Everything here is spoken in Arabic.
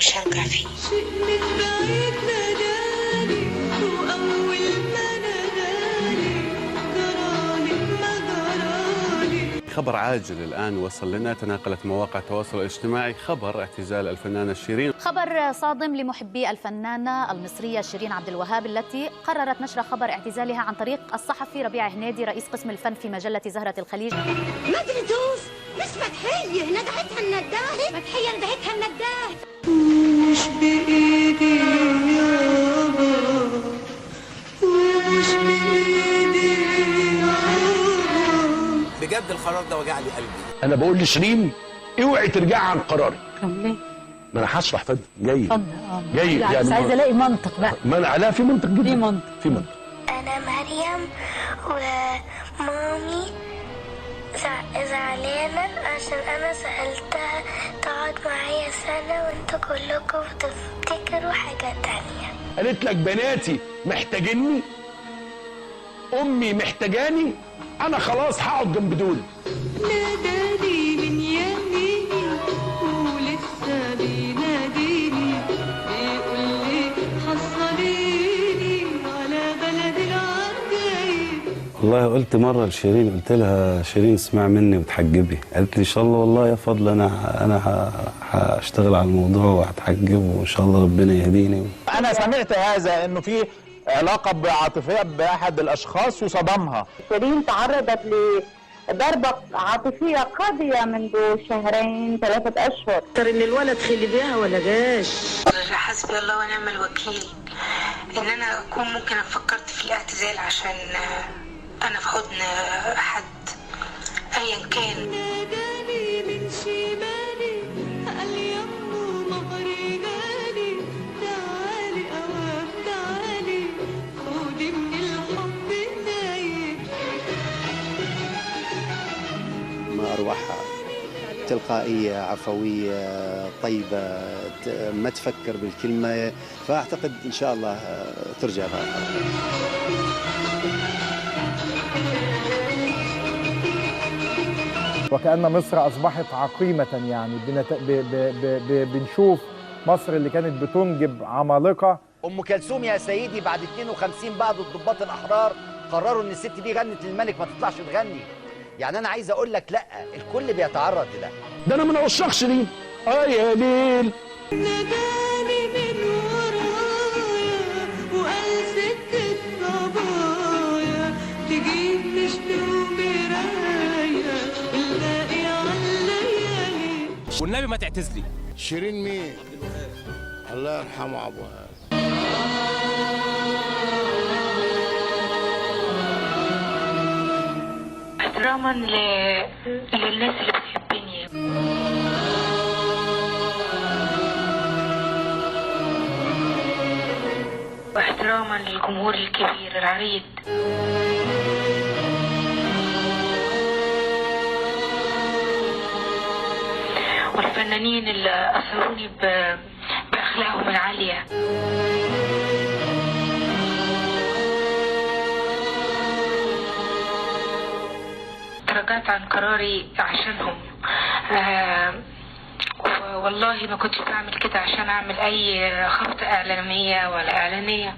مش هرجع فيه. خبر عاجل الآن وصل لنا، تناقلت مواقع التواصل الاجتماعي خبر اعتزال الفنانة شيرين. خبر صادم لمحبي الفنانة المصرية شيرين عبد الوهاب التي قررت نشر خبر اعتزالها عن طريق الصحفي ربيع هنيدي رئيس قسم الفن في مجلة زهرة الخليج. مدري دوس مش فتحية ندعتها النداهة، فتحية ندعتها النداهة. مش بإيدي يابا ومش بإيدي يابا. بجد القرار ده وجع لي قلبي. انا بقول لشيرين اوعي ترجعي عن قرارك. طب ليه؟ ما انا هشرح فندم. جاي جاي يعني بس عايزه الاقي منطق بقى. ما انا لا في منطق جدا. في منطق. انا مريم ومامي زعلانه عشان انا سالتها تقعد معايا سنه وانتوا كلكم بتفتكروا حاجه تانية. قالت لك بناتي محتاجيني، امي محتاجاني، انا خلاص هقعد جنب دول. ناداني من يميني ولسه بيناديني بيقول لي حصليني على بلد العجايب. والله قلت مرة لشيرين، قلت لها شيرين اسمع مني وتحجبي، قالت لي ان شاء الله والله يا فضل انا هشتغل على الموضوع وهتحجب وان شاء الله ربنا يهديني. انا سمعت هذا انه في علاقة عاطفية بأحد الأشخاص وصدمها. شيرين تعرضت لضربة عاطفية قاضية منذ 2 3 أشهر. ترى إن الولد خلي بيها ولا جاش. حسبي الله ونعم الوكيل ان انا اكون ممكن فكرت في الاعتزال عشان انا في حضن حد ايا كان. ناداني من شمالي قال يمو مغري غالي تعالي اوام تعالي خدي من الحب النايم. ما أروعها، تلقائية عفوية طيبة، ما تفكر بالكلمة، فأعتقد إن شاء الله ترجع لها. وكأن مصر أصبحت عقيمة، يعني بنشوف مصر اللي كانت بتنجب عمالقة. ام كلثوم يا سيدي بعد 52 بعد الضباط الأحرار قرروا ان الست دي غنت للملك ما تطلعش تغني. يعني انا عايز اقول لك لا، الكل بيتعرض لده. ده انا من عشاق شيرين. يا ليل. ناداني من ورايا وقال سكة صبايا تجيب مشت ومرايا الباقي عالليالي. والنبي ما تعتزلي. شيرين مين؟ الله يرحمه ابوها. احتراما للناس اللي بتحبني واحتراما للجمهور الكبير العريض والفنانين اللي أثروني بأخلاقهم العالية. تراجعت عن قراري عشانهم. والله ما كنتش بعمل كده عشان أعمل أي خبطة إعلامية ولا إعلانية.